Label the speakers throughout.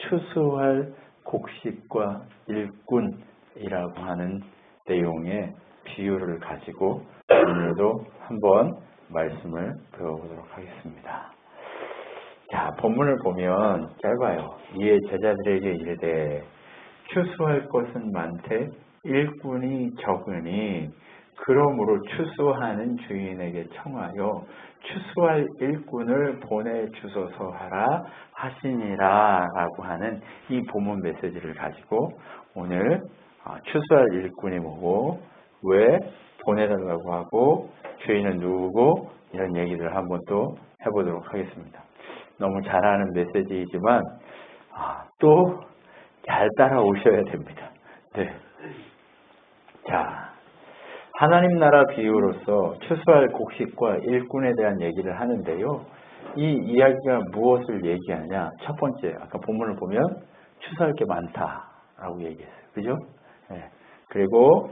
Speaker 1: 추수할 곡식과 일꾼이라고 하는 내용의 비유를 가지고 오늘도 한번 말씀을 배워보도록 하겠습니다. 자, 본문을 보면 짧아요. 이에 제자들에게 이르되 추수할 것은 많되 일꾼이 적으니 그러므로 추수하는 주인에게 청하여 추수할 일꾼을 보내주소서 하라 하시니라 라고 하는 이 본문 메시지를 가지고 오늘 추수할 일꾼이 뭐고 왜 보내달라고 하고 주인은 누구고 이런 얘기를 한번 또 해보도록 하겠습니다. 너무 잘 아는 메시지이지만 또 잘 따라오셔야 됩니다. 네. 자, 하나님 나라 비유로서 추수할 곡식과 일꾼에 대한 얘기를 하는데요. 이 이야기가 무엇을 얘기하냐? 첫 번째, 아까 본문을 보면 추수할 게 많다라고 얘기했어요. 그죠? 네. 그리고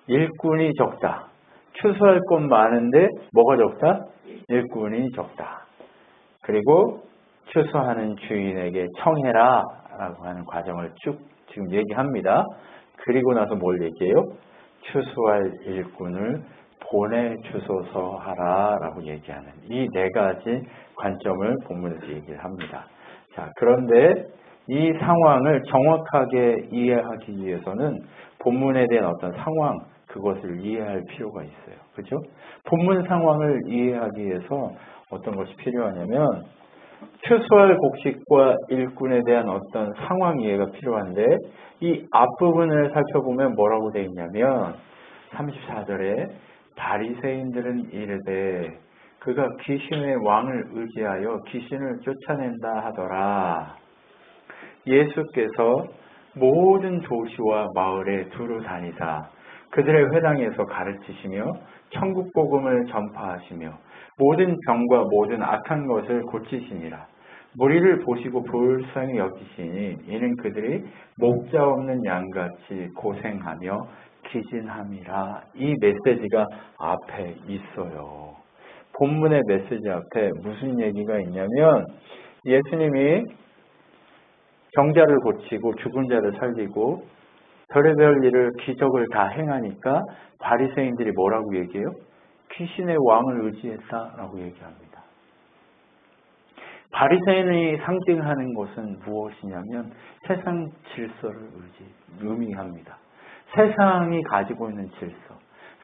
Speaker 1: 일꾼이 적다. 추수할 것 많은데 뭐가 적다? 일꾼이 적다. 그리고 추수하는 주인에게 청해라 라고 하는 과정을 쭉 지금 얘기합니다. 그리고 나서 뭘 얘기해요? 추수할 일꾼을 보내주소서 하라 라고 얘기하는 이 네 가지 관점을 본문에서 얘기를 합니다. 자, 그런데 이 상황을 정확하게 이해하기 위해서는 본문에 대한 어떤 상황, 그것을 이해할 필요가 있어요. 그죠? 본문 상황을 이해하기 위해서 어떤 것이 필요하냐면 추수할 곡식과 일꾼에 대한 어떤 상황 이해가 필요한데 이 앞부분을 살펴보면 뭐라고 되어 있냐면 34절에 바리새인들은 이르되 그가 귀신의 왕을 의지하여 귀신을 쫓아낸다 하더라. 예수께서 모든 도시와 마을에 두루 다니사 그들의 회당에서 가르치시며 천국 복음을 전파하시며 모든 병과 모든 악한 것을 고치시니라. 무리를 보시고 불쌍히 여기시니 이는 그들이 목자 없는 양같이 고생하며 기진함이라. 이 메시지가 앞에 있어요. 본문의 메시지 앞에 무슨 얘기가 있냐면 예수님이 병자를 고치고 죽은 자를 살리고 별의별 일을 기적을 다 행하니까 바리새인들이 뭐라고 얘기해요? 귀신의 왕을 의지했다라고 얘기합니다. 바리새인이 상징하는 것은 무엇이냐면 세상 질서를 의미합니다. 세상이 가지고 있는 질서,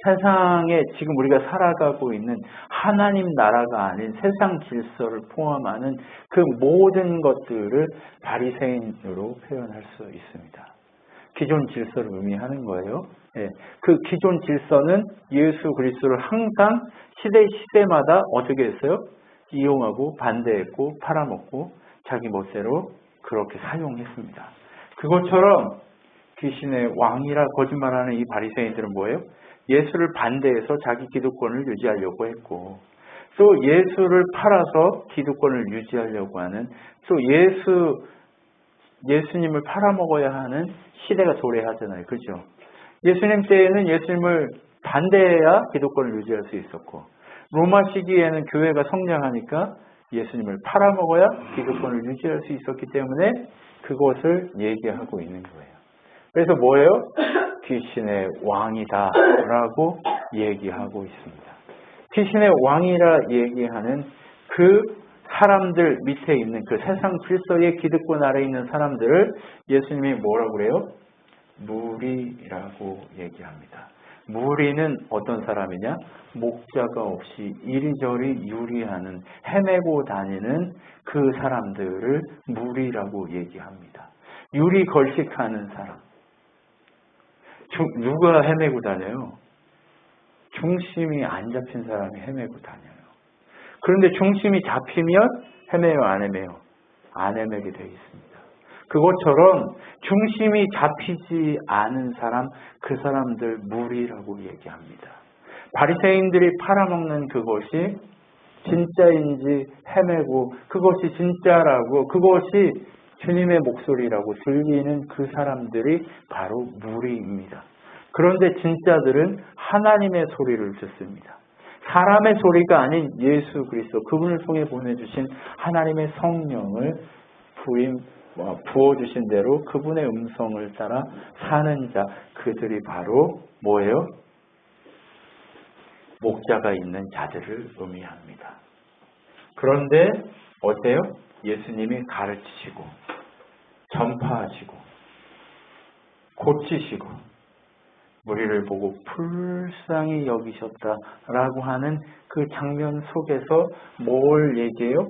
Speaker 1: 세상에 지금 우리가 살아가고 있는 하나님 나라가 아닌 세상 질서를 포함하는 그 모든 것들을 바리새인으로 표현할 수 있습니다. 기존 질서를 의미하는 거예요. 예, 그 기존 질서는 예수 그리스도를 항상 시대마다 어떻게 했어요? 이용하고 반대했고 팔아먹고 자기 멋대로 그렇게 사용했습니다. 그것처럼 귀신의 왕이라 거짓말하는 이 바리새인들은 뭐예요? 예수를 반대해서 자기 기득권을 유지하려고 했고 또 예수를 팔아서 기득권을 유지하려고 하는 또 예수님을 팔아먹어야 하는 시대가 도래하잖아요. 그죠? 예수님 때에는 예수님을 반대해야 기득권을 유지할 수 있었고 로마 시기에는 교회가 성장하니까 예수님을 팔아먹어야 기득권을 유지할 수 있었기 때문에 그것을 얘기하고 있는 거예요. 그래서 뭐예요? 귀신의 왕이다 라고 얘기하고 있습니다. 귀신의 왕이라 얘기하는 그 사람들 밑에 있는 그 세상 질서의 기득권 아래에 있는 사람들을 예수님이 뭐라고 그래요? 무리라고 얘기합니다. 무리는 어떤 사람이냐? 목자가 없이 이리저리 유리하는 헤매고 다니는 그 사람들을 무리라고 얘기합니다. 유리 걸식하는 사람. 누가 헤매고 다녀요? 중심이 안 잡힌 사람이 헤매고 다녀요. 그런데 중심이 잡히면 헤매요, 안 헤매요? 안 헤매게 되어 있습니다. 그것처럼 중심이 잡히지 않은 사람, 그 사람들 무리라고 얘기합니다. 바리새인들이 팔아먹는 그것이 진짜인지 헤매고 그것이 진짜라고 그것이 주님의 목소리라고 들리는 그 사람들이 바로 무리입니다. 그런데 진짜들은 하나님의 소리를 듣습니다. 사람의 소리가 아닌 예수 그리스도 그분을 통해 보내주신 하나님의 성령을 부어주신 대로 그분의 음성을 따라 사는 자, 그들이 바로 뭐예요? 목자가 있는 자들을 의미합니다. 그런데 어때요? 예수님이 가르치시고 전파하시고 고치시고 무리를 보고 불쌍히 여기셨다라고 하는 그 장면 속에서 뭘 얘기해요?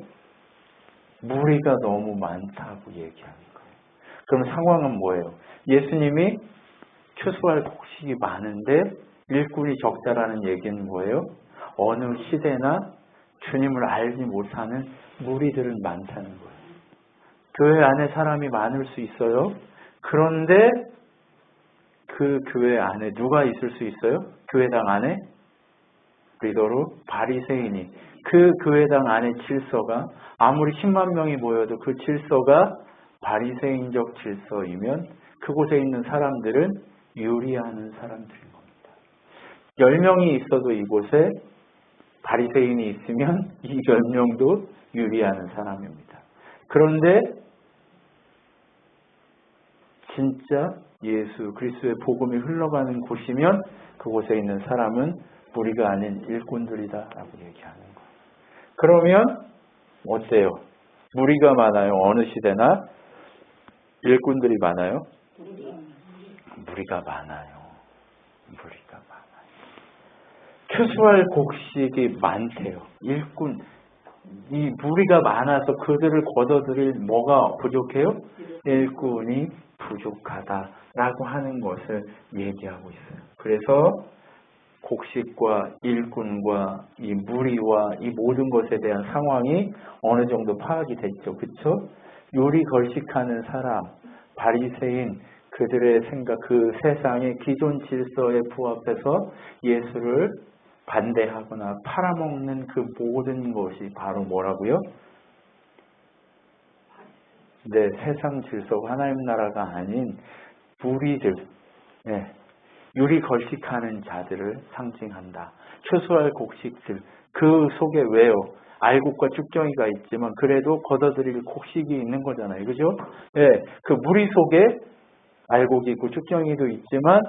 Speaker 1: 무리가 너무 많다고 얘기하는 거예요. 그럼 상황은 뭐예요? 예수님이 추수할 곡식이 많은데 일꾼이 적다라는 얘기는 뭐예요? 어느 시대나 주님을 알지 못하는 무리들은 많다는 거예요. 교회 안에 사람이 많을 수 있어요. 그런데 그 교회 안에 누가 있을 수 있어요? 교회당 안에 리더로 바리새인이, 그 교회당 안에 질서가 아무리 10만 명이 모여도 그 질서가 바리새인적 질서이면 그곳에 있는 사람들은 유리하는 사람들인 겁니다. 10명이 있어도 이곳에 바리새인이 있으면 이 10명도 유리하는 사람입니다. 그런데 진짜 예수 그리스도의 복음이 흘러가는 곳이면 그곳에 있는 사람은 무리가 아닌 일꾼들이다라고 얘기하는 거예요. 그러면 어때요? 무리가 많아요? 어느 시대나? 일꾼들이 많아요? 무리가 많아요. 무리가 많아요. 추수할 곡식이 많대요. 일꾼. 이 무리가 많아서 그들을 걷어들일 뭐가 부족해요? 일꾼이 부족하다라고 하는 것을 얘기하고 있어요. 그래서 곡식과 일꾼과 이 무리와 이 모든 것에 대한 상황이 어느 정도 파악이 됐죠. 그렇죠? 요리 걸식하는 사람, 바리새인, 그들의 생각, 그 세상의 기존 질서에 부합해서 예수를 반대하거나 팔아먹는 그 모든 것이 바로 뭐라고요? 네, 세상 질서가 하나님 나라가 아닌 무리들, 네, 유리 걸식하는 자들을 상징한다. 추수할 곡식들, 그 속에 왜요? 알곡과 쭉정이가 있지만 그래도 걷어들일 곡식이 있는 거잖아요. 그죠? 네, 그 무리 속에 알곡이 있고 쭉정이도 있지만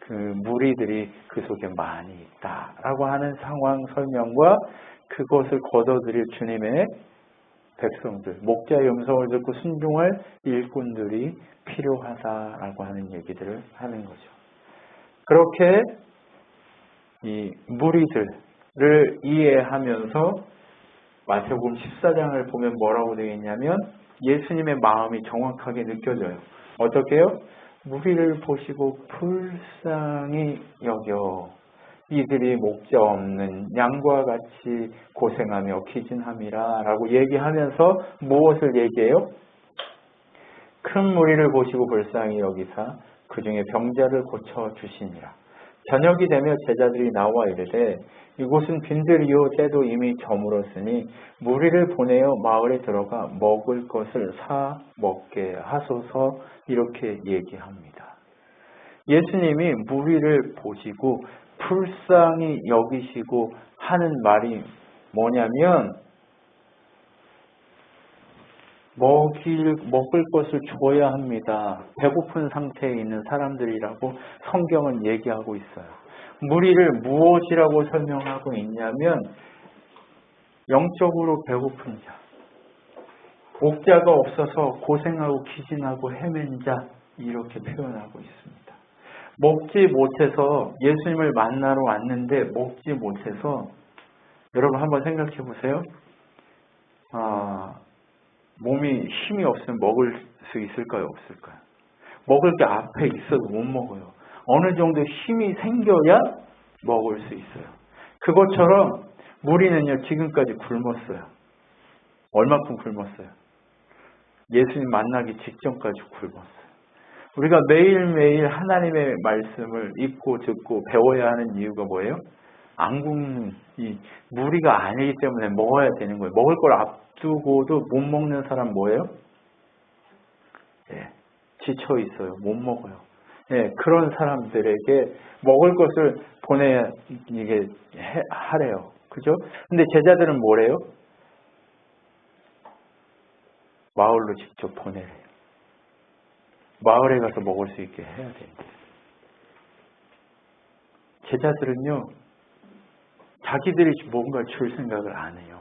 Speaker 1: 그 무리들이 그 속에 많이 있다라고 하는 상황 설명과 그것을 걷어들일 주님의 백성들, 목자의 음성을 듣고 순종할 일꾼들이 필요하다라고 하는 얘기들을 하는 거죠. 그렇게 이 무리들을 이해하면서 마태복음 14장을 보면 뭐라고 되어 있냐면 예수님의 마음이 정확하게 느껴져요. 어떻게요? 무리를 보시고 불쌍히 여겨 이들이 목자 없는 양과 같이 고생하며 기진함이라 라고 얘기하면서 무엇을 얘기해요? 큰 무리를 보시고 불쌍히 여기사 그 중에 병자를 고쳐주시니라. 저녁이 되며 제자들이 나와 이르되 이곳은 빈들이요 때도 이미 저물었으니 무리를 보내어 마을에 들어가 먹을 것을 사 먹게 하소서 이렇게 얘기합니다. 예수님이 무리를 보시고 불쌍히 여기시고 하는 말이 뭐냐면 먹을 것을 줘야 합니다. 배고픈 상태에 있는 사람들이라고 성경은 얘기하고 있어요. 무리를 무엇이라고 설명하고 있냐면 영적으로 배고픈 자, 목자가 없어서 고생하고 기진하고 헤맨 자 이렇게 표현하고 있습니다. 먹지 못해서 예수님을 만나러 왔는데 먹지 못해서 여러분 한번 생각해 보세요. 몸이 힘이 없으면 먹을 수 있을까요? 없을까요? 먹을 게 앞에 있어도 못 먹어요. 어느 정도 힘이 생겨야 먹을 수 있어요. 그것처럼 무리는요 지금까지 굶었어요. 얼마큼 굶었어요? 예수님 만나기 직전까지 굶었어요. 우리가 매일매일 하나님의 말씀을 읽고 듣고 배워야 하는 이유가 뭐예요? 안 굶는 이 무리가 아니기 때문에 먹어야 되는 거예요. 먹을 걸 앞두고도 못 먹는 사람 뭐예요? 네, 지쳐 있어요. 못 먹어요. 네, 그런 사람들에게 먹을 것을 보내야 이게 하래요. 그죠? 근데 제자들은 뭐래요? 마을로 직접 보내래요. 마을에 가서 먹을 수 있게 해야 됩니다. 제자들은요, 자기들이 뭔가 줄 생각을 안 해요.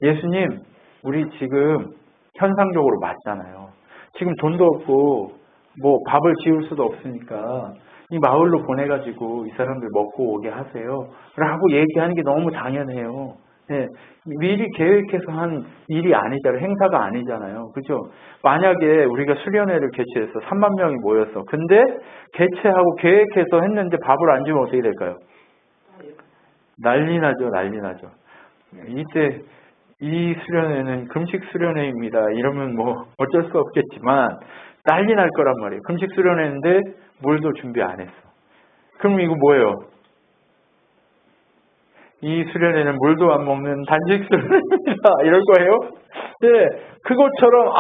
Speaker 1: 예수님, 우리 지금 현상적으로 맞잖아요. 지금 돈도 없고 뭐 밥을 지을 수도 없으니까 이 마을로 보내가지고 이 사람들 먹고 오게 하세요 라고 얘기하는 게 너무 당연해요. 네, 미리 계획해서 한 일이 아니잖아요. 행사가 아니잖아요. 그죠? 만약에 우리가 수련회를 개최해서 3만 명이 모였어. 근데 개최하고 계획해서 했는데 밥을 안 주면 어떻게 될까요? 난리 나죠. 난리 나죠. 이때 이 수련회는 금식 수련회입니다. 이러면 뭐 어쩔 수 없겠지만 난리 날 거란 말이에요. 금식 수련회인데 물도 준비 안 했어. 그럼 이거 뭐예요? 이 수련회는 물도 안 먹는 단식 수련회입니다. 이럴 거예요? 네, 그것처럼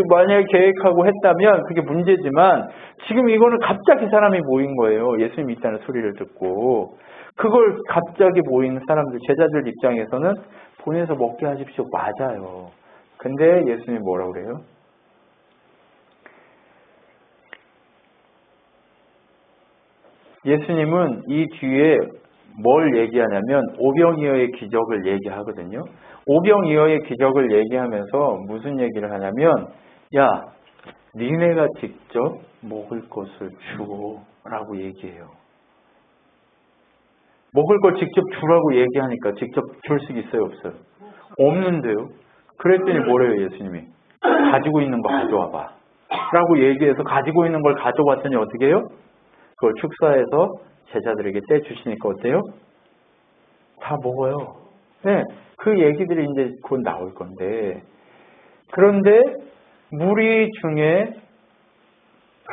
Speaker 1: 만약에 계획하고 했다면 그게 문제지만 지금 이거는 갑자기 사람이 모인 거예요. 예수님 있다는 소리를 듣고. 그걸 갑자기 모인 사람들, 제자들 입장에서는 보내서 먹게 하십시오. 맞아요. 근데 예수님이 뭐라고 그래요? 예수님은 이 뒤에 뭘 얘기하냐면 오병이어의 기적을 얘기하거든요. 오병이어의 기적을 얘기하면서 무슨 얘기를 하냐면 야, 니네가 직접 먹을 것을 주고 라고 얘기해요. 먹을 걸 직접 주라고 얘기하니까 직접 줄 수 있어요? 없어요? 없는데요. 그랬더니 뭐래요 예수님이? 가지고 있는 거 가져와봐 라고 얘기해서 가지고 있는 걸 가져왔더니 어떻게 해요? 그걸 축사해서 제자들에게 떼주시니까 어때요? 다 먹어요. 네, 그 얘기들이 이제 곧 나올 건데 그런데 무리 중에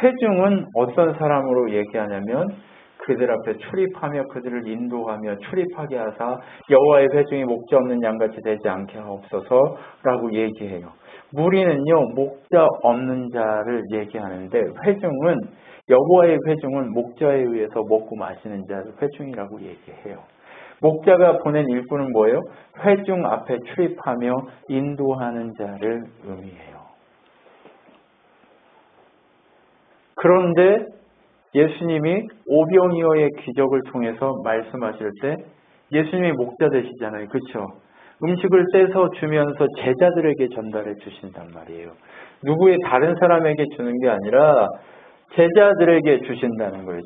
Speaker 1: 회중은 어떤 사람으로 얘기하냐면 그들 앞에 출입하며 그들을 인도하며 출입하게 하사 여호와의 회중이 목자 없는 양같이 되지 않게 하옵소서라고 얘기해요. 무리는요 목자 없는 자를 얘기하는데 회중은 여호와의 회중은 목자에 의해서 먹고 마시는 자를 회중이라고 얘기해요. 목자가 보낸 일꾼은 뭐예요? 회중 앞에 출입하며 인도하는 자를 의미해요. 그런데 예수님이 오병이어의 기적을 통해서 말씀하실 때 예수님이 목자 되시잖아요. 그렇죠? 음식을 떼서 주면서 제자들에게 전달해 주신단 말이에요. 누구의 다른 사람에게 주는 게 아니라 제자들에게 주신다는 거예요.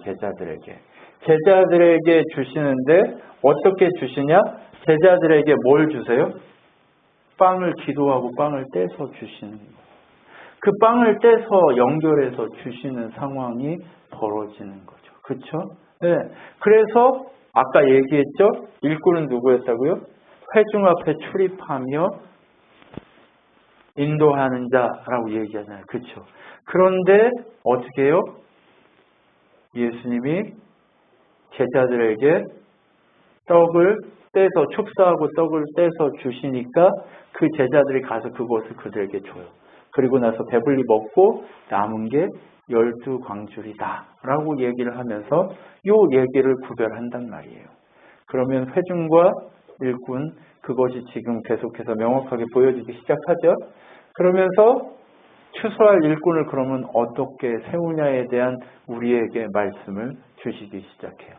Speaker 1: 제자들에게 주시는데 어떻게 주시냐? 제자들에게 뭘 주세요? 빵을 기도하고 빵을 떼서 주시는 거예요. 그 빵을 떼서 연결해서 주시는 상황이 벌어지는 거죠. 그렇죠? 네. 그래서 아까 얘기했죠? 일꾼은 누구였다고요? 회중 앞에 출입하며 인도하는 자라고 얘기하잖아요. 그렇죠? 그런데 어떻게 해요? 예수님이 제자들에게 떡을 떼서 축사하고 떡을 떼서 주시니까 그 제자들이 가서 그것을 그들에게 줘요. 그리고 나서 배불리 먹고 남은 게 12광줄이다 라고 얘기를 하면서 이 얘기를 구별한단 말이에요. 그러면 회중과 일꾼 그것이 지금 계속해서 명확하게 보여지기 시작하죠. 그러면서 추수할 일꾼을 그러면 어떻게 세우냐에 대한 우리에게 말씀을 주시기 시작해요.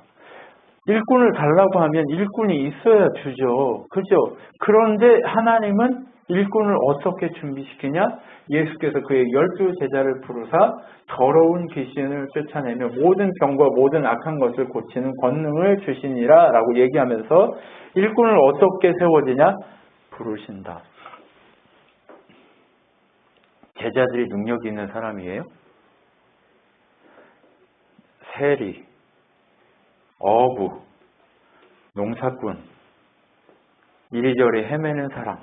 Speaker 1: 일꾼을 달라고 하면 일꾼이 있어야 주죠. 그죠? 그런데 하나님은 일꾼을 어떻게 준비시키냐? 예수께서 그의 12제자를 부르사 더러운 귀신을 쫓아내며 모든 병과 모든 악한 것을 고치는 권능을 주시니라 라고 얘기하면서 일꾼을 어떻게 세워지냐? 부르신다. 제자들이 능력이 있는 사람이에요? 세리, 어부, 농사꾼, 이리저리 헤매는 사람,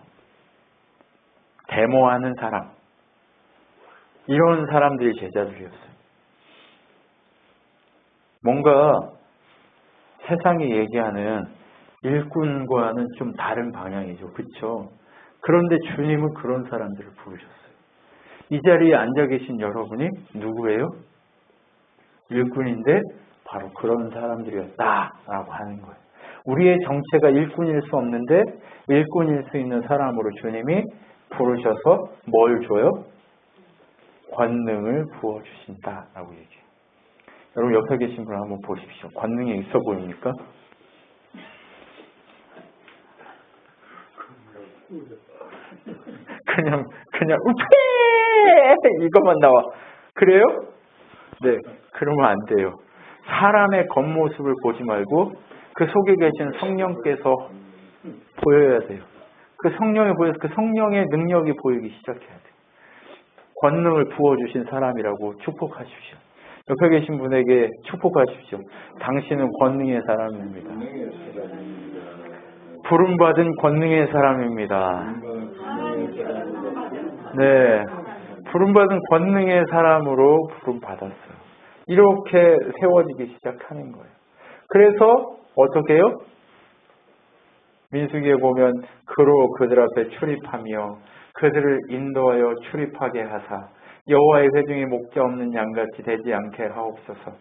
Speaker 1: 데모하는 사람, 이런 사람들이 제자들이었어요. 뭔가 세상이 얘기하는 일꾼과는 좀 다른 방향이죠. 그렇죠? 그런데 주님은 그런 사람들을 부르셨어요. 이 자리에 앉아 계신 여러분이 누구예요? 일꾼인데 바로 그런 사람들이었다라고 하는 거예요. 우리의 정체가 일꾼일 수 없는데 일꾼일 수 있는 사람으로 주님이 부르셔서 뭘 줘요? 권능을 부어주신다라고 얘기해요. 여러분 옆에 계신 분 한번 보십시오. 권능이 있어 보입니까? 그냥 우페 이것만 나와. 그래요? 네, 그러면 안 돼요. 사람의 겉모습을 보지 말고 그 속에 계신 성령께서 보여야 돼요. 그 성령이 보여서 그 성령의 능력이 보이기 시작해야 돼요. 권능을 부어주신 사람이라고 축복하십시오. 옆에 계신 분에게 축복하십시오. 당신은 권능의 사람입니다. 부름받은 권능의 사람입니다. 네, 부름받은 권능의 사람으로 부름받았어요. 이렇게 세워지기 시작하는 거예요. 그래서 어떻게 해요? 민수기에 보면 그로 그들 앞에 출입하며 그들을 인도하여 출입하게 하사 여호와의 회중이 목자 없는 양같이 되지 않게 하옵소서.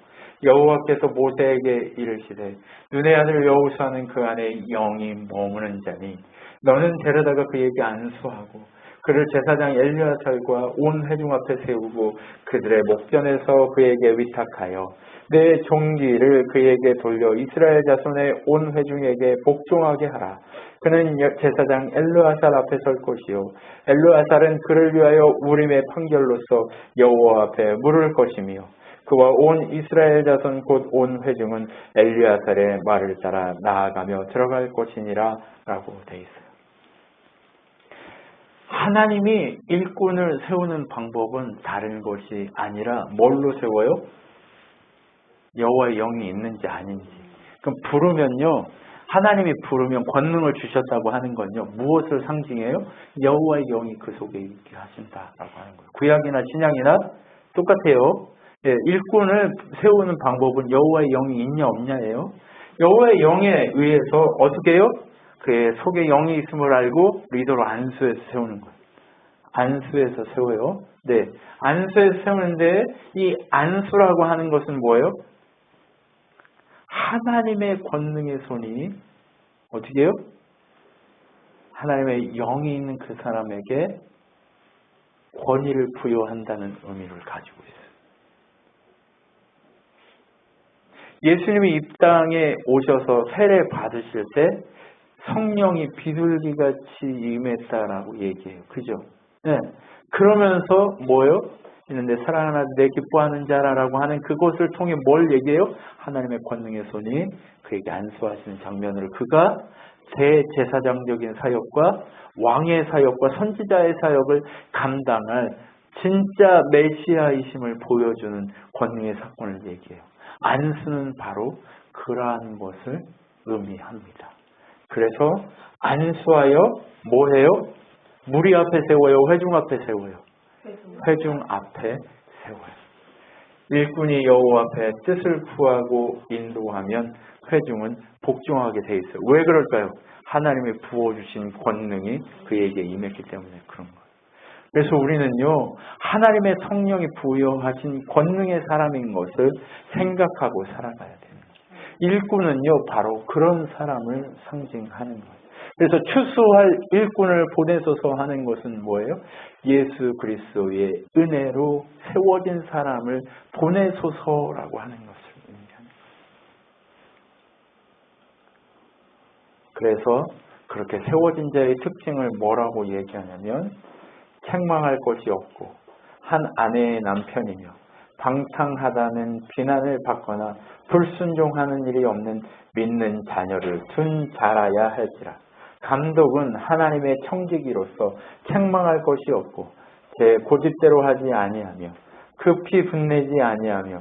Speaker 1: 여호와께서 모세에게 이르시되 눈의 아들 여호수아는 그 안에 영이 머무는 자니 너는 데려다가 그에게 안수하고 그를 제사장 엘리아살과 온 회중 앞에 세우고 그들의 목전에서 그에게 위탁하여 내 종기를 그에게 돌려 이스라엘 자손의 온 회중에게 복종하게 하라. 그는 제사장 엘르아살 앞에 설 것이요 엘르아살은 그를 위하여 우림의 판결로서 여호와 앞에 물을 것이며 그와 온 이스라엘 자손 곧 온 회중은 엘르아살의 말을 따라 나아가며 들어갈 것이니라 라고 되어 있어요. 하나님이 일꾼을 세우는 방법은 다른 것이 아니라 뭘로 세워요? 여호와의 영이 있는지 아닌지. 그럼 부르면요, 하나님이 부르면 권능을 주셨다고 하는 건요, 무엇을 상징해요? 여호와의 영이 그 속에 있게 하신다라고 하는 거예요. 구약이나 신약이나 똑같아요. 예, 일꾼을 세우는 방법은 여호와의 영이 있냐 없냐예요. 여호와의 영에 의해서 어떻게 해요? 그의 속에 영이 있음을 알고 리더로 안수해서 세우는 거예요. 안수해서 세워요. 네, 안수해서 세우는데 이 안수라고 하는 것은 뭐예요? 하나님의 권능의 손이 어떻게 해요? 하나님의 영이 있는 그 사람에게 권위를 부여한다는 의미를 가지고 있어요. 예수님이 이 땅에 오셔서 세례 받으실 때 성령이 비둘기같이 임했다라고 얘기해요. 그죠? 네. 그러면서 뭐예요? 있는데 사랑하는 아들 내 기뻐하는 자라라고 하는 그것을 통해 뭘 얘기해요? 하나님의 권능의 손이 그에게 안수하시는 장면을 그가 대제사장적인 사역과 왕의 사역과 선지자의 사역을 감당할 진짜 메시아이심을 보여주는 권능의 사건을 얘기해요. 안수는 바로 그러한 것을 의미합니다. 그래서 안수하여 뭐해요? 무리 앞에 세워요? 회중 앞에 세워요? 회중 앞에 세워요. 일꾼이 여호와 앞에 뜻을 구하고 인도하면 회중은 복종하게 돼 있어요. 왜 그럴까요? 하나님이 부어주신 권능이 그에게 임했기 때문에 그런 거예요. 그래서 우리는요, 하나님의 성령이 부여하신 권능의 사람인 것을 생각하고 살아가야 됩니다. 일꾼은요, 바로 그런 사람을 상징하는 거예요. 그래서 추수할 일꾼을 보내소서 하는 것은 뭐예요? 예수 그리스도의 은혜로 세워진 사람을 보내소서라고 하는 것을 의미합니다. 그래서 그렇게 세워진 자의 특징을 뭐라고 얘기하냐면 책망할 것이 없고 한 아내의 남편이며 방탕하다는 비난을 받거나 불순종하는 일이 없는 믿는 자녀를 둔 자라야 할지라. 감독은 하나님의 청지기로서 책망할 것이 없고 제 고집대로 하지 아니하며 급히 분내지 아니하며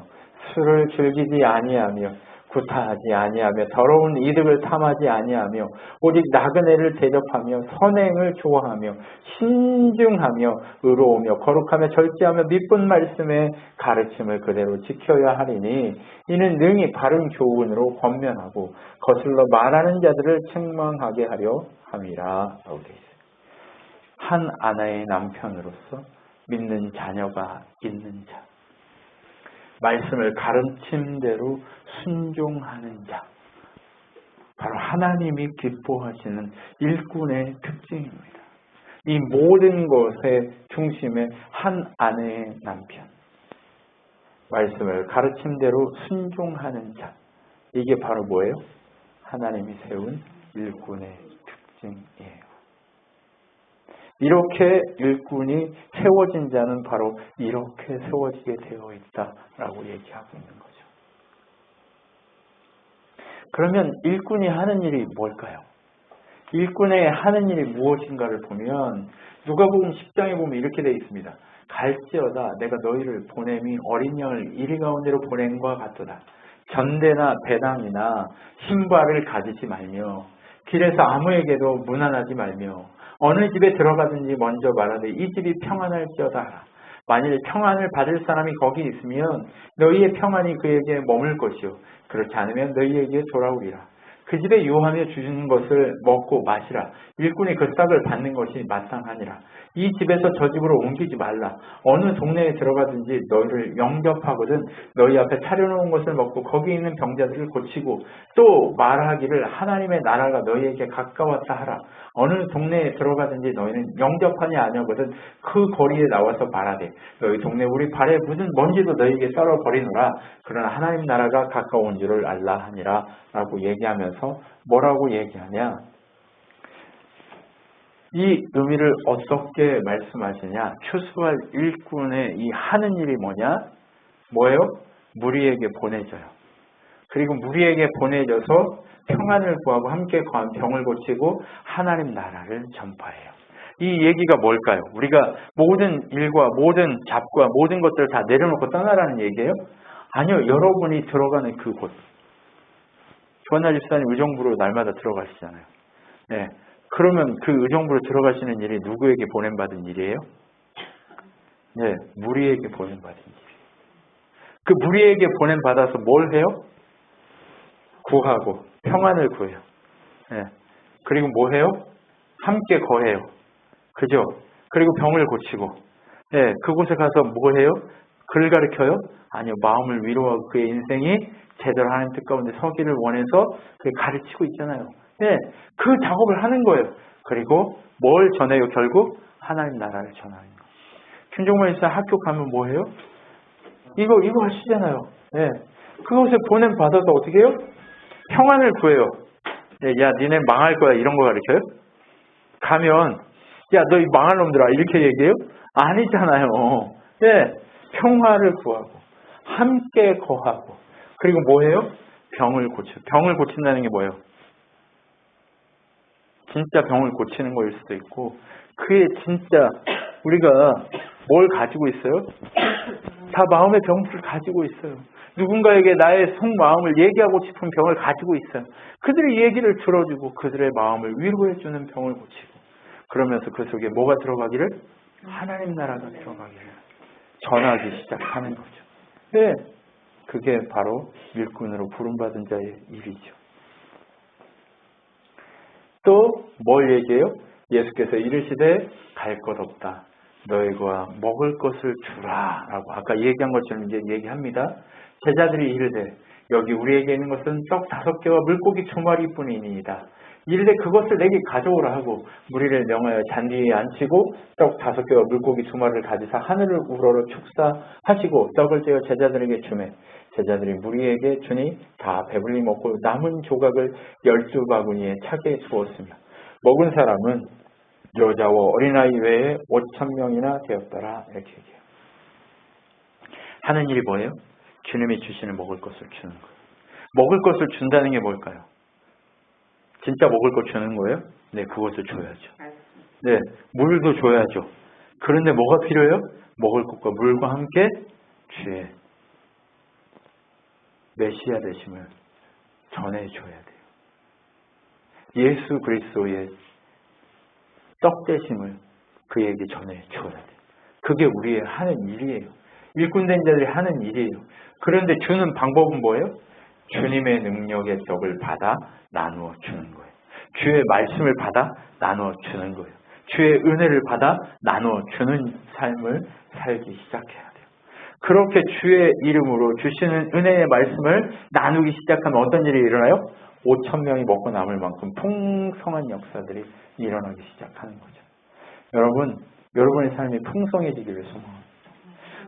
Speaker 1: 술을 즐기지 아니하며 구타하지 아니하며 더러운 이득을 탐하지 아니하며 오직 나그네를 대접하며 선행을 좋아하며 신중하며 의로우며 거룩하며 절제하며 미쁜 말씀의 가르침을 그대로 지켜야 하리니 이는 능히 바른 교훈으로 권면하고 거슬러 말하는 자들을 책망하게 하려 함이라. 라고 되어 있어요. 한 아내의 남편으로서 믿는 자녀가 있는 자, 말씀을 가르침대로 순종하는 자, 바로 하나님이 기뻐하시는 일꾼의 특징입니다. 이 모든 것의 중심에 한 아내의 남편. 말씀을 가르침대로 순종하는 자. 이게 바로 뭐예요? 하나님이 세운 일꾼의 특징이에요. 이렇게 일꾼이 세워진 자는 바로 이렇게 세워지게 되어 있다라고 얘기하고 있는 거죠. 그러면 일꾼이 하는 일이 뭘까요? 일꾼의 하는 일이 무엇인가를 보면 누가복음 10장에 보면 이렇게 되어 있습니다. 갈지어다 내가 너희를 보냄이 어린 양을 이리 가운데로 보냄과 같도다. 견대나 배당이나 신발을 가지지 말며 길에서 아무에게도 문안하지 말며 어느 집에 들어가든지 먼저 말하되 이 집이 평안할지어다 하라. 만일 평안을 받을 사람이 거기 있으면 너희의 평안이 그에게 머물 것이요 그렇지 않으면 너희에게 돌아오리라. 그 집에 유하며 주시는 것을 먹고 마시라. 일꾼이 그 싹을 받는 것이 마땅하니라. 이 집에서 저 집으로 옮기지 말라. 어느 동네에 들어가든지 너희를 영접하거든 너희 앞에 차려놓은 것을 먹고 거기 있는 병자들을 고치고 또 말하기를 하나님의 나라가 너희에게 가까웠다 하라. 어느 동네에 들어가든지 너희는 영접하냐 아니거든 그 거리에 나와서 말하되 너희 동네 우리 발에 묻은 먼지도 너희에게 썰어버리노라. 그러나 하나님 나라가 가까운 줄을 알라 하니라 라고 얘기하면서 뭐라고 얘기하냐. 이 의미를 어떻게 말씀하시냐. 추수할 일꾼의 이 하는 일이 뭐냐? 뭐예요? 무리에게 보내져요. 그리고 무리에게 보내져서 평안을 구하고 함께 거한 병을 고치고 하나님 나라를 전파해요. 이 얘기가 뭘까요? 우리가 모든 일과 모든 잡과 모든 것들을 다 내려놓고 떠나라는 얘기예요? 아니요. 여러분이 들어가는 그곳. 조한나 집사님 의정부로 날마다 들어가시잖아요. 네. 그러면 그 의정부로 들어가시는 일이 누구에게 보냄받은 일이에요? 네, 무리에게 보냄받은 일이에요. 그 무리에게 보냄받아서 뭘 해요? 구하고 평안을 구해요. 네. 그리고 뭐 해요? 함께 거해요. 그죠? 그리고 병을 고치고 네, 그곳에 가서 뭐 해요? 글을 가르쳐요? 아니요. 마음을 위로하고 그의 인생이 제대로 하나님 뜻 가운데 서기를 원해서 가르치고 있잖아요. 네, 그 작업을 하는 거예요. 그리고 뭘 전해요? 결국 하나님 나라를 전하는 거예요. 김종만 일사 학교 가면 뭐 해요? 이거 하시잖아요. 네, 그것에 보냄 받아서 어떻게 해요? 평안을 구해요. 네, 야, 니네 망할 거야 이런 거 가르쳐요? 가면 야, 너 이 망할 놈들아 이렇게 얘기해요? 아니잖아요. 네, 평화를 구하고 함께 거하고 그리고 뭐 해요? 병을 고쳐. 병을 고친다는 게 뭐예요? 진짜 병을 고치는 거일 수도 있고 그게 진짜 우리가 뭘 가지고 있어요? 다 마음의 병을 가지고 있어요. 누군가에게 나의 속마음을 얘기하고 싶은 병을 가지고 있어요. 그들의 얘기를 들어주고 그들의 마음을 위로해주는 병을 고치고 그러면서 그 속에 뭐가 들어가기를? 하나님 나라가 들어가기를 전하기 시작하는 거죠. 네, 그게 바로 일꾼으로 부름받은 자의 일이죠. 또 뭘 얘기해요? 예수께서 이르시되 갈 것 없다. 너희가 먹을 것을 주라 라고 아까 얘기한 것처럼 이제 얘기합니다. 제자들이 이르되 여기 우리에게 있는 것은 떡 5개와 물고기 2마리뿐이니이다. 이르되 그것을 내게 가져오라 하고 무리를 명하여 잔디 위에 앉히고 떡 5개와 물고기 2마리를 가지사 하늘을 우러러 축사하시고 떡을 떼어 제자들에게 주매 제자들이 무리에게 주니 다 배불리 먹고 남은 조각을 12바구니에 차게 주었으며 먹은 사람은 여자와 어린아이 외에 5,000명이나 되었더라. 이렇게 얘기해요. 하는 일이 뭐예요? 주님이 주시는 먹을 것을 주는 거예요. 먹을 것을 준다는 게 뭘까요? 진짜 먹을 것 주는 거예요? 네, 그것을 줘야죠. 네, 물도 줘야죠. 그런데 뭐가 필요해요? 먹을 것과 물과 함께 주의 메시아 되심을 전해줘야 돼요. 예수 그리스도의 떡 되심을 그에게 전해줘야 돼요. 그게 우리의 하는 일이에요. 일꾼된 자들이 하는 일이에요. 그런데 주는 방법은 뭐예요? 주님의 능력의 떡을 받아 나누어 주는 거예요. 주의 말씀을 받아 나누어 주는 거예요. 주의 은혜를 받아 나누어 주는 삶을 살기 시작해야 돼요. 그렇게 주의 이름으로 주시는 은혜의 말씀을 나누기 시작하면 어떤 일이 일어나요? 5,000명이 먹고 남을 만큼 풍성한 역사들이 일어나기 시작하는 거죠. 여러분, 여러분의 삶이 풍성해지기를 소망합니다.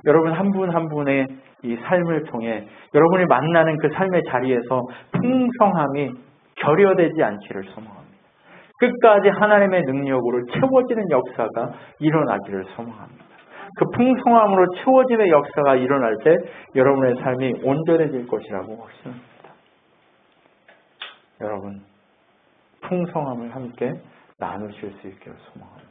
Speaker 1: 여러분 한 분 한 분의 이 삶을 통해 여러분이 만나는 그 삶의 자리에서 풍성함이 결여되지 않기를 소망합니다. 끝까지 하나님의 능력으로 채워지는 역사가 일어나기를 소망합니다. 그 풍성함으로 채워짐의 역사가 일어날 때 여러분의 삶이 온전해질 것이라고 확신합니다. 여러분, 풍성함을 함께 나누실 수 있기를 소망합니다.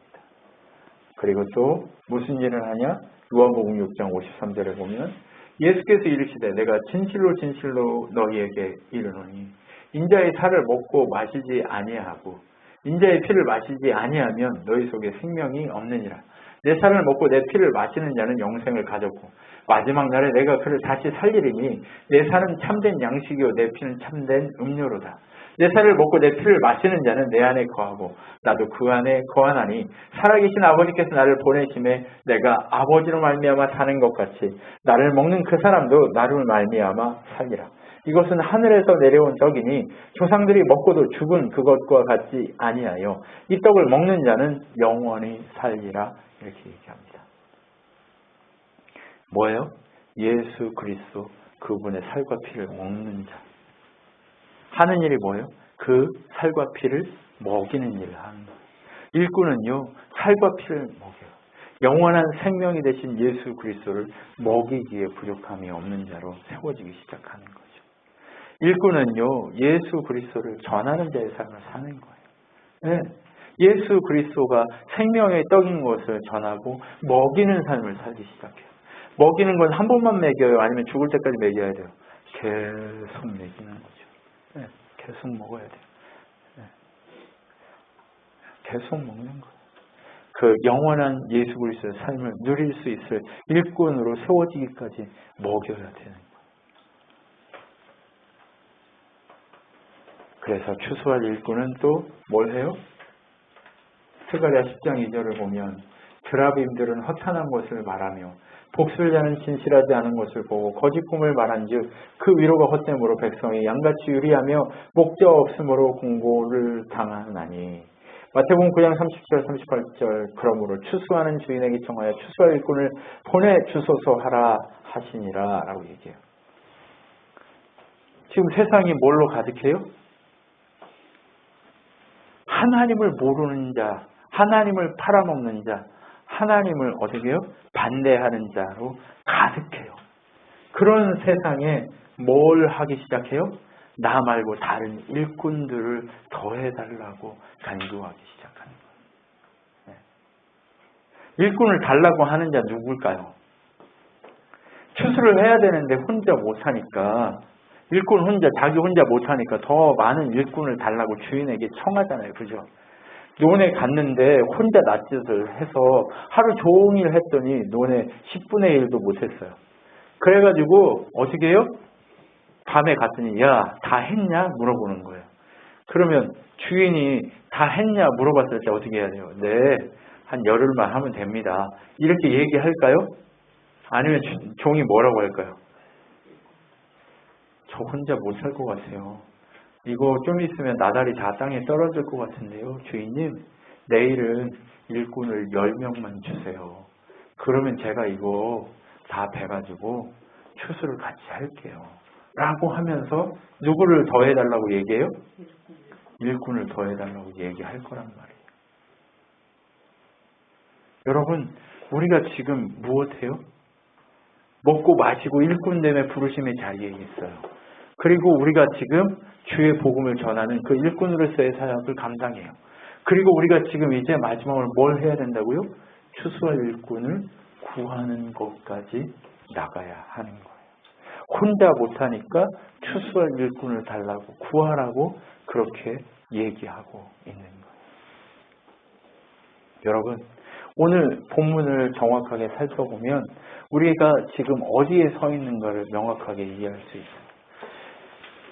Speaker 1: 그리고 또 무슨 일을 하냐? 요한복음 6장 53절에 보면 예수께서 이르시되 내가 진실로 진실로 너희에게 이르노니 인자의 살을 먹고 마시지 아니하고 인자의 피를 마시지 아니하면 너희 속에 생명이 없느니라. 내 살을 먹고 내 피를 마시는 자는 영생을 가졌고 마지막 날에 내가 그를 다시 살리리니 내 살은 참된 양식이요 내 피는 참된 음료로다. 내 살을 먹고 내 피를 마시는 자는 내 안에 거하고 나도 그 안에 거하나니 살아계신 아버지께서 나를 보내심에 내가 아버지로 말미암아 사는 것 같이 나를 먹는 그 사람도 나를 말미암아 살리라. 이것은 하늘에서 내려온 떡이니 조상들이 먹고도 죽은 그것과 같지 아니하여 이 떡을 먹는 자는 영원히 살리라. 이렇게 얘기합니다. 뭐예요? 예수 그리스도 그분의 살과 피를 먹는 자. 하는 일이 뭐예요? 그 살과 피를 먹이는 일을 하는 거예요. 일꾼은요, 살과 피를 먹여요. 영원한 생명이 되신 예수 그리스도를 먹이기에 부족함이 없는 자로 세워지기 시작하는 거죠. 일꾼은요, 예수 그리스도를 전하는 자의 삶을 사는 거예요. 네. 예수 그리스도가 생명의 떡인 것을 전하고 먹이는 삶을 살기 시작해요. 먹이는 건 한 번만 먹여요? 아니면 죽을 때까지 먹여야 돼요? 계속 먹이는 거죠. 네, 계속 먹어야 돼요. 네. 계속 먹는 거예요. 그 영원한 예수 그리스도의 삶을 누릴 수 있을 일꾼으로 세워지기까지 먹여야 되는 거예요. 그래서 추수할 일꾼은 또 뭘 해요? 스가랴 10장 2절을 보면 드라빔들은 허탄한 것을 말하며 복술자는 진실하지 않은 것을 보고 거짓 꿈을 말한즉 그 위로가 헛됨으로 백성이 양같이 유리하며 목적 없음으로 공고를 당하나니. 마태복음 9장 30절 38절 그러므로 추수하는 주인에게 청하여 추수할 일꾼을 보내 주소서 하라 하시니라 라고 얘기해요. 지금 세상이 뭘로 가득해요? 하나님을 모르는 자, 하나님을 팔아먹는 자, 하나님을 어떻게 해요? 반대하는 자로 가득해요. 그런 세상에 뭘 하기 시작해요? 나 말고 다른 일꾼들을 더해달라고 간구하기 시작하는 거예요. 네. 일꾼을 달라고 하는 자 누굴까요? 추수를 해야 되는데 혼자 못하니까 일꾼 혼자, 자기 혼자 못하니까 더 많은 일꾼을 달라고 주인에게 청하잖아요. 그죠? 논에 갔는데 혼자 낯짓을 해서 하루 종일 했더니 논에 10분의 1도 못했어요. 그래가지고 어떻게 해요? 밤에 갔더니 야, 다 했냐? 물어보는 거예요. 그러면 주인이 다 했냐? 물어봤을 때 어떻게 해야 돼요? 네, 한 열흘만 하면 됩니다. 이렇게 얘기할까요? 아니면 종이 뭐라고 할까요? 저 혼자 못 살 것 같아요. 이거 좀 있으면 나달이 다 땅에 떨어질 것 같은데요. 주인님, 내일은 일꾼을 10명만 주세요. 그러면 제가 이거 다 베가지고 추수를 같이 할게요. 라고 하면서 누구를 더해달라고 얘기해요? 일꾼을 더해달라고 얘기할 거란 말이에요. 여러분, 우리가 지금 무엇해요? 먹고 마시고 일꾼 때문에 부르심의 자리에 있어요. 그리고 우리가 지금 주의 복음을 전하는 그 일꾼으로서의 사역을 감당해요. 그리고 우리가 지금 이제 마지막으로 뭘 해야 된다고요? 추수할 일꾼을 구하는 것까지 나가야 하는 거예요. 혼자 못하니까 추수할 일꾼을 달라고 구하라고 그렇게 얘기하고 있는 거예요. 여러분, 오늘 본문을 정확하게 살펴보면 우리가 지금 어디에 서 있는가를 명확하게 이해할 수 있어요.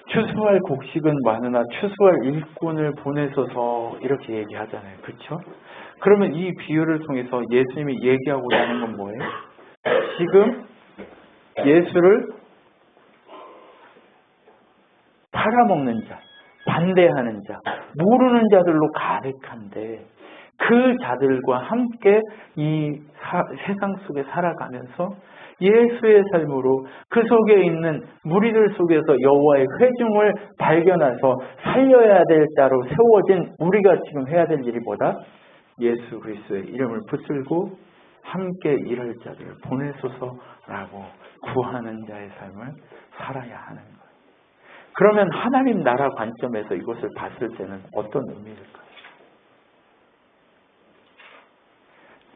Speaker 1: 추수할 곡식은 많으나 추수할 일꾼을 보내소서 이렇게 얘기하잖아요. 그렇죠? 그러면 이 비유를 통해서 예수님이 얘기하고자 하는 건 뭐예요? 지금 예수를 팔아먹는 자, 반대하는 자, 모르는 자들로 가득한데 그 자들과 함께 이 세상 속에 살아가면서 예수의 삶으로 그 속에 있는 무리들 속에서 여호와의 회중을 발견해서 살려야 될 자로 세워진 우리가 지금 해야 될 일이 뭐다? 예수 그리스도의 이름을 붙들고 함께 일할 자들을 보내소서라고 구하는 자의 삶을 살아야 하는 거예요. 그러면 하나님 나라 관점에서 이것을 봤을 때는 어떤 의미일까요?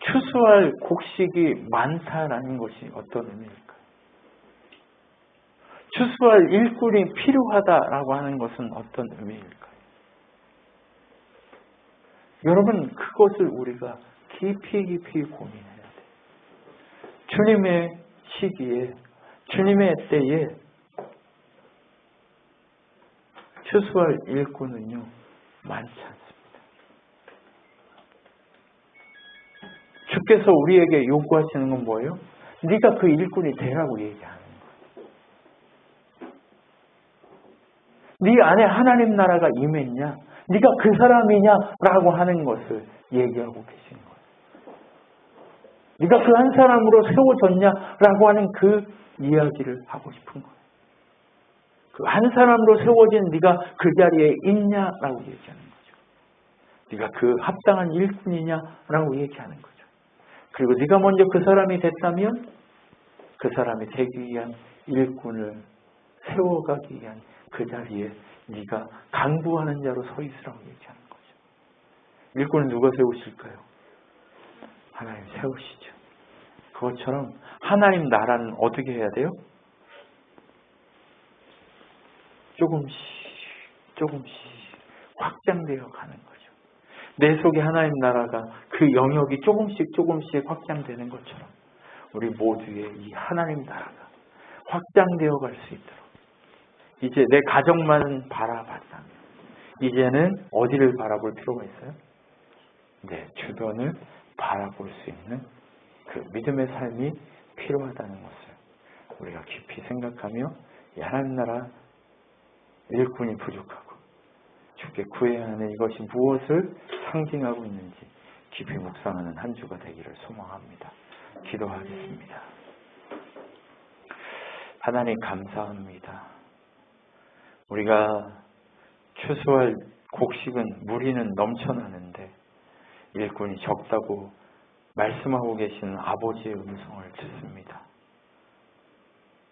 Speaker 1: 추수할 곡식이 많다라는 것이 어떤 의미일까요? 추수할 일꾼이 필요하다라고 하는 것은 어떤 의미일까요? 여러분, 그것을 우리가 깊이 고민해야 돼요. 주님의 시기에, 주님의 때에 추수할 일꾼은요, 많지 않습니다. 주께서 우리에게 요구하시는 건 뭐예요? 네가 그 일꾼이 되라고 얘기하는 거예요. 네 안에 하나님 나라가 임했냐? 네가 그 사람이냐? 라고 하는 것을 얘기하고 계시는 거예요. 네가 그 한 사람으로 세워졌냐? 라고 하는 그 이야기를 하고 싶은 거예요. 그 한 사람으로 세워진 네가 그 자리에 있냐? 라고 얘기하는 거죠. 네가 그 합당한 일꾼이냐? 라고 얘기하는 거죠. 그리고 네가 먼저 그 사람이 됐다면 그 사람이 되기 위한 일꾼을 세워가기 위한 그 자리에 네가 강구하는 자로 서 있으라고 얘기하는 거죠. 일꾼은 누가 세우실까요? 하나님 세우시죠. 그것처럼 하나님 나라는 어떻게 해야 돼요? 조금씩 확장되어 가는 거죠. 내 속에 하나님 나라가 그 영역이 조금씩 확장되는 것처럼 우리 모두의 이 하나님 나라가 확장되어 갈 수 있도록 이제 내 가정만 바라봤다면 이제는 어디를 바라볼 필요가 있어요? 내 주변을 바라볼 수 있는 그 믿음의 삶이 필요하다는 것을 우리가 깊이 생각하며 이 하나님 나라 일꾼이 부족하고 주께 구해야 하는 이것이 무엇을 상징하고 있는지 깊이 묵상하는 한 주가 되기를 소망합니다. 기도하겠습니다. 하나님 감사합니다. 우리가 추수할 곡식은 무리는 넘쳐나는데 일꾼이 적다고 말씀하고 계시는 아버지의 음성을 듣습니다.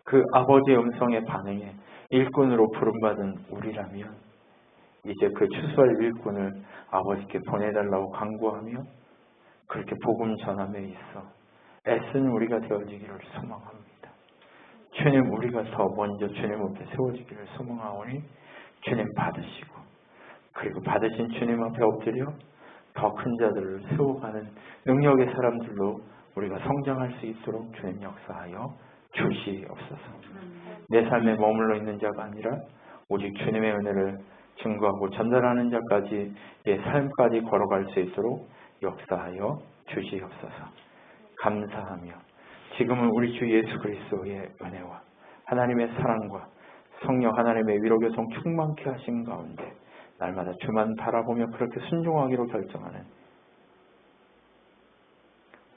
Speaker 1: 그 아버지의 음성에 반응해 일꾼으로 부름받은 우리라면 이제 그 추수할 일꾼을 아버지께 보내달라고 간구하며 그렇게 복음 전함에 있어 애쓰는 우리가 되어지기를 소망합니다. 주님, 우리가 더 먼저 주님 앞에 세워지기를 소망하오니 주님 받으시고 그리고 받으신 주님 앞에 엎드려 더 큰 자들을 세워가는 능력의 사람들로 우리가 성장할 수 있도록 주님 역사하여 주시옵소서. 내 삶에 머물러 있는 자가 아니라 오직 주님의 은혜를 증거하고 전달하는 자까지 의 삶까지 걸어갈 수 있도록 역사하여 주시옵소서. 감사하며 지금은 우리 주 예수 그리스도의 은혜와 하나님의 사랑과 성령 하나님의 위로 교통 충만케 하신 가운데 날마다 주만 바라보며 그렇게 순종하기로 결정하는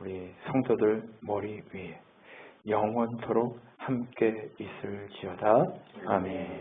Speaker 1: 우리 성도들 머리 위에 영원토록 함께 있을지어다. 아멘.